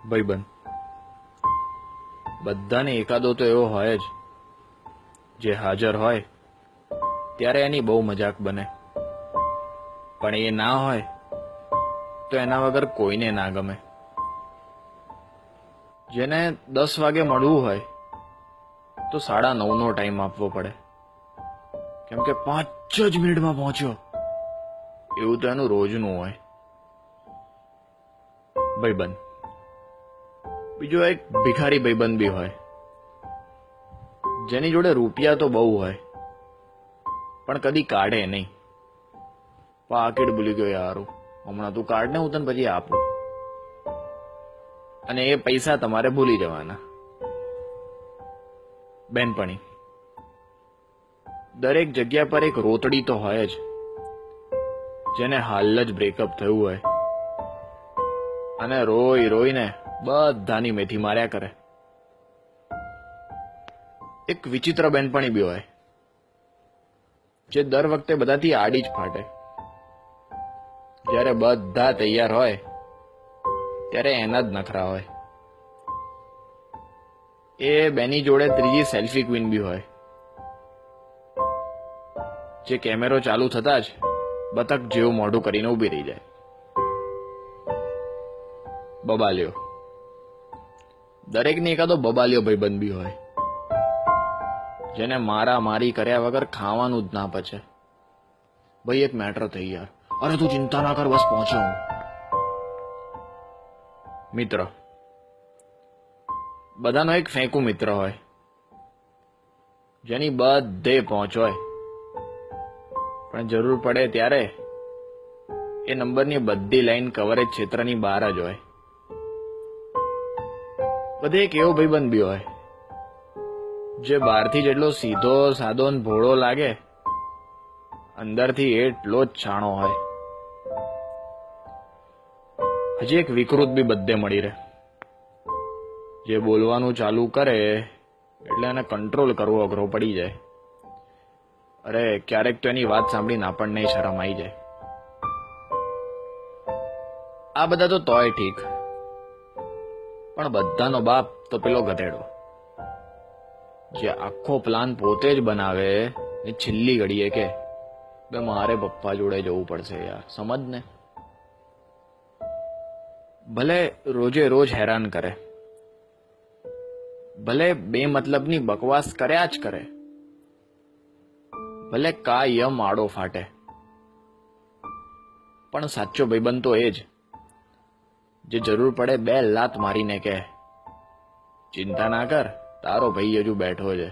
ભાઈબંધ બધાને એકાદો તો એવો હોય જ જે હાજર હોય ત્યારે એની બહુ મજાક બને, પણ એ ના હોય તો એના વગર કોઈને ના ગમે. જેને 10 વાગે મળવું હોય તો 9:30નો ટાઈમ આપવો પડે, કેમ કે 5 જ મિનિટમાં પહોંચ્યો, એવું તો એનું રોજનું હોય. ભાઈબંધ બીજો એક ભિખારી ભાઈબંધ બી હોય, જેની જોડે રૂપિયા તો બહુ હોય પણ કદી કાઢે નહીં. પાકીટ ભૂલી ગયો યારું, હમણાં તું કાઢ ને, હું તને પછી આપું. અને એ પૈસા તમારે ભૂલી જવાના. બેનપણી દરેક જગ્યા પર એક રોતડી તો હોય જ, જેને હાલ જ બ્રેકઅપ થયું હોય અને રોઈ રોઈને બધાની મેથી માર્યા કરે. એક વિચિત્ર બેનપણી બી હોય, જે દર વખતે બધાથી આડી જ ફાટે. જ્યારે બધા તૈયાર હોય ત્યારે એના જ નખરા હોય. એ બેની જોડે ત્રીજી સેલ્ફી ક્વીન બી હોય, જે કેમેરો ચાલુ થતા જ બતક જેવું મોઢું કરીને ઊભી રહી જાય. બબાલ્યો દરેકને એકાદો બબાલ્યો ભાઈબંધ બી હોય, જેને મારા મારી કર્યા વગર ખાવાનું જ ના પચે. ભાઈ એક મેટર થઈ યાર, અરે તું ચિંતા ના કર, બસ પહોંચ્યો હું. મિત્ર બધાનો એક ફેંકુ મિત્ર હોય, જેની બધે પહોંચ હોય પણ જરૂર પડે ત્યારે એ નંબરની બધી લાઈન કવરેજ ક્ષેત્રની બહાર જ હોય. બધે એક એવો ભાઈબંધ બી હોય, જે બહારથી જેટલો સીધો સાદો ને ભોળો લાગે, અંદરથી એટલો જ છાણો હોય. હજી એક વિકૃત બી બધે મળી રહે, જે બોલવાનું ચાલુ કરે એટલે એને કંટ્રોલ કરવો અઘરો પડી જાય. અરે ક્યારેક તો એની વાત સાંભળીને આપણને શરમ આવી જાય. આ બધા તો તોય ઠીક, પણ બધાનો બાપ તો પેલો ગધેડો, જે આખો પ્લાન પોતે જ બનાવે ને છેલ્લી ઘડીએ કે બે મારે પપ્પા જોડે જવું પડશે યાર, સમજ ને. ભલે રોજે રોજ હેરાન કરે, ભલે બે મતલબની બકવાસ કર્યા જ કરે, ભલે કાયમ આડો ફાટે, પણ સાચો ભાઈબંધ તો એ જ, જે જરૂર પડે 2 લાત મારીને કહે ચિંતા ના કર, તારો ભાઈ હજુ બેઠો છે.